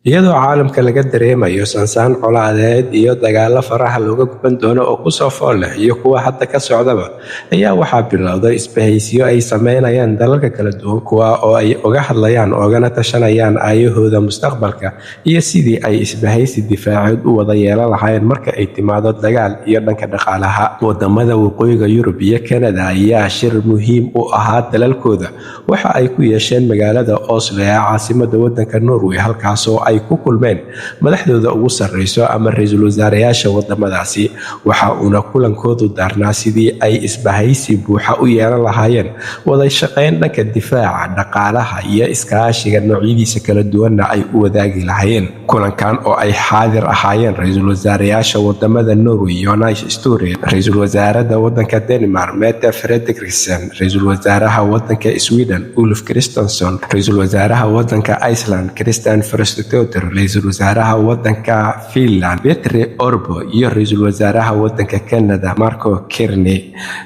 iyadoo caalamka laga dareemayo sansaan colaadeed iyo dagaalo faraha looga guban doono oo ku soo fool leh iyo kuwa hadda ka socdaba ayaa waxaa bilowday isbahaysiyo ay sameynayaan dalalka kala duwan kuwa oo ay uga hadlayaan oogana tashanayaan aayahooda mustaqbalka iyo sidii ay isbahaysi difaaceed u wada yeelan lahaayeen marka ay timaado dagaal iyo dhanka dhaqaalaha. wadamada waqooyiga Yurub iyo Kanada ayaa shir muhiim u ahaa dalalkooda waxa ay ku yeesheen magaalada Oslo ee caasimadda wadanka Norway, halkaasoo ay ku kulmeen madaxdooda ugu sarreyso ama ra'iisul wasaarayaasha wadamadaasi. waxa uuna kulankoodu daarnaa sidii ay isbahaysi buuxa u yeelan lahaayeen wada shaqayn dhanka difaaca, dhaqaalaha iyo iskaashiga noocyadiisa kala duwanna ay u wadaagi lahaayeen. kulankan oo ay xaadir ahaayeen ra'iisul wasaarayaasha wadamada Norway Jonas Støre, ra'iisul wasaarada wadanka Denmark Mette Frederiksen, ra'iisul wasaaraha wadanka Sweden Ulf Kristersson, ra'iisul wasaaraha wadanka Iceland Christian Frostadóttir, ra'iisul wasaaraha wadanka Finland Petteri Orpo iyo ra'iisul wasaaraha wadanka Canada Marco Carney.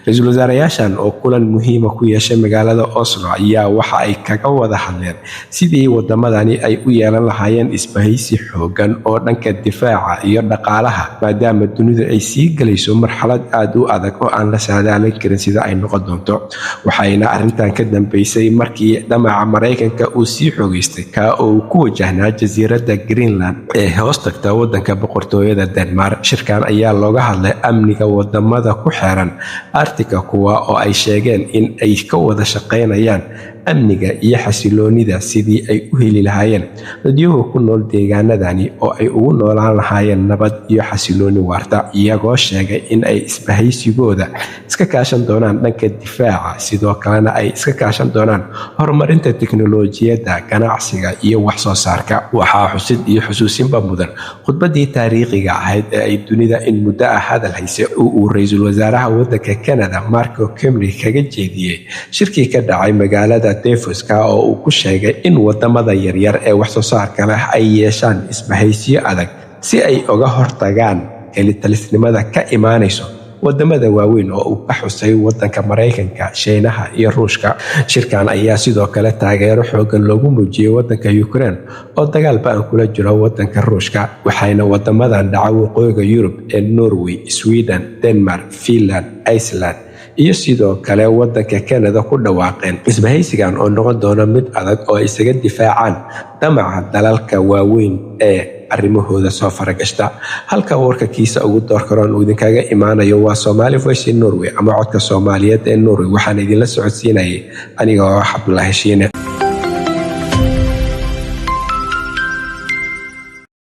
ra'iisul wasaarayaashan oo kulan muhiim ah ku yeeshay magaalada Oslo ayaa waxa ay kaga wada hadleen sidii wadamadani ay u yeelan lahaayeen isbahaysi xoogan oo dhanka difaaca iyo dhaqaalaha, maadaama dunidu ay sii galayso marxalad aad u adag oo aan la saadaalin karin sida ay noqon doonto. waxayna arrintan ka dambeysay markii damaca Mareykanka uu sii xoogaystay ka oo ku wajahnaa jasiiradda Greenland ee hoos tagta wadanka boqortooyada Denmark. shirkan ayaa looga hadlay amniga wadamada ku xeeran Arctica kuwa oo ay sheegeen in ay ka wada shaqeynayaan amniga iyo xasiloonida sidii ay u heli lahaayeen dadyoga ku nool deegaanadani oo ay ugu noolaan lahaayeen nabad iyo xasilooni waarta, iyagoo sheegay in ay isbahaysigooda iska kaashan doonaan dhanka difaaca, sidoo kalena ay iska kaashan doonaan horumarinta tiknoolajiyadda, ganacsiga iyo wax soo saarka. waxaa xusid iyo xusuusinba mudan khudbadii taariikhiga ahayd ee ay dunida in muddo ah hadal haysay uu ra'iisul wasaaraha wadanka Canada Marco Carney kaga jeediyey shirkii ka dhacay magaalada Davos oo uu ku sheegay in wadamada yaryar ee wax soo saarka leh ay yeeshaan isbahaysiyo adag si ay uga hortagaan kelitalisnimada ka imaanayso wadamada waaweyn oo uu ka xusay wadanka Mareykanka, Shiinaha iyo Ruushka. shirkan ayaa sidoo kale taageero xoogan loogu muujiyay wadanka Ukraine oo dagaal ba'an kula jiro wadanka Ruushka, waxayna wadamadan dhaca waqooyiga Yurub ee Norway, Sweden, Denmark, Finland, Iceland iyo sidoo kale wadanka Canada ku dhawaaqeen isbahaysigan oo noqon doona mid adag oo ay isaga difaacaan damaca dalalka waaweyn ee arrimahooda soo faragashta. halka warka kiisa ugu doorkaroon uu idinkaga imaanayo waa Somali Voice in Norway ama codka Soomaaliyeed ee Norway. waxaan idinla socodsiinayay aniga oo Cabdullaahi Shiine.